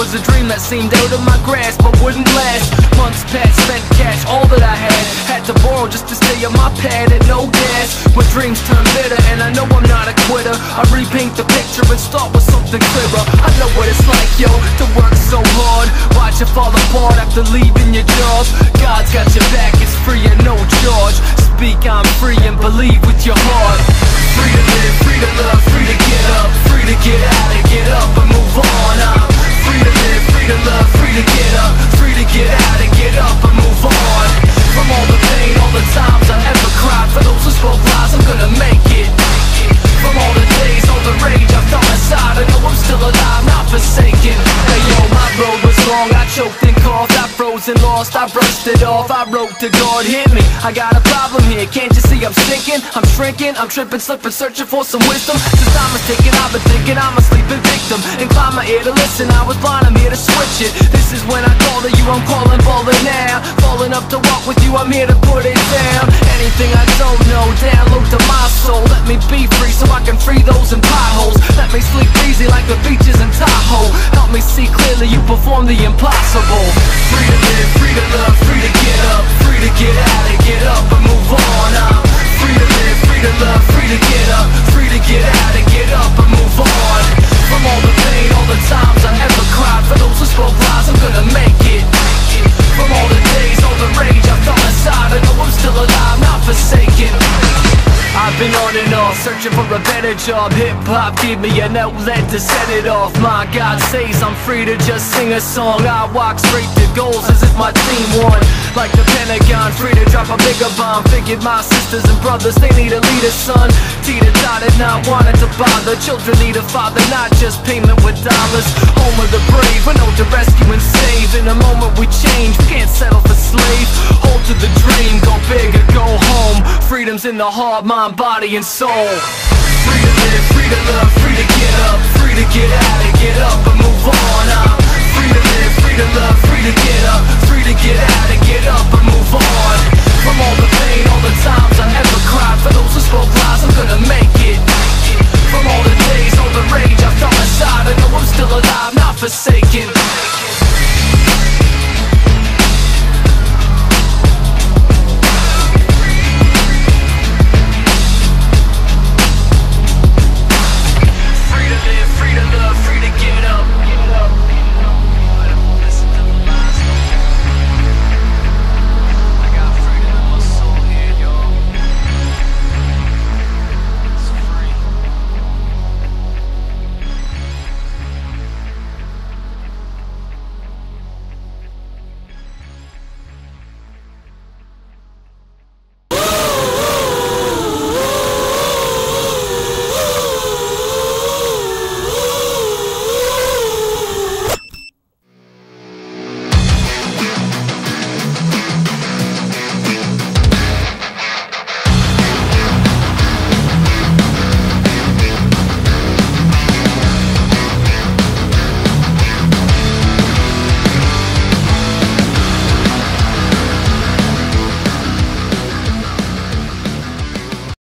was a dream that seemed out of my grasp, but wouldn't last. Months passed, spent cash, all that I had to borrow just to stay on my pad and no gas. But dreams turn bitter, and I know I'm not a quitter. I repaint the picture and start with something clearer. I know what it's like, yo, to work so hard, watch it fall apart after leaving your job. God's got your back, it's free and no charge. Speak, I'm free, and believe with your heart. Free to live, free to love, free to get up, free to get out and get up and move on. I'm free to live, free to love, free to get up, free to get out and get up and move on. From all the pain, all the times I ever cried, for those who spoke lies, I'm gonna make it. From all the days, all the rage I felt inside, I know I'm still alive, not forsaken. Hey yo, my road was long, I choked and coughed, I froze and lost, I brushed it off, I wrote to God, hit me, I got a problem here, can't you see I'm sinking? I'm shrinking, I'm tripping, slipping, searching for some wisdom. Since I'm mistaken, I've been thinking I'm a sleeping victim. Incline my ear to listen, I was blind, I'm here to switch it. This is when I call to you, I'm calling, balling now. Falling up to walk with you, I'm here to put it down. Anything I don't know, download to my soul. Let me be free so I can free those in potholes. Let me sleep easy like the beaches in Tahoe. Help me see clearly, you perform the impossible. Free to live, free to love, free to get up, free to get out and get up and move on. I'm free to live, free to love, free to get up, free to get out and get up and move on. From all the pain, all the times I ever cried, for those who spoke lies, I'm gonna make it. From all the days, all the rage I felt inside, I know I'm still alive, not forsaken. I've been on and off, searching for a better job. Hip-hop give me an outlet to set it off. My God says I'm free to just sing a song. I walk straight to goals as if my team won. Like the Pentagon, free to drop a bigger bomb. Figured my sisters and brothers, they need a leader, son. Teeter-totted, not wanting to bother. Children need a father, not just payment with dollars. Home of the brave, we're known to rescue and save. In a moment we change, we can't settle for slave. Hold to the dream, go big or go home. Freedom's in the heart, mind, body and soul. Free to live, free to love, free to get up, free to get out and get up and move on. I'm free to live, free to love, free to get up, free to get out and get up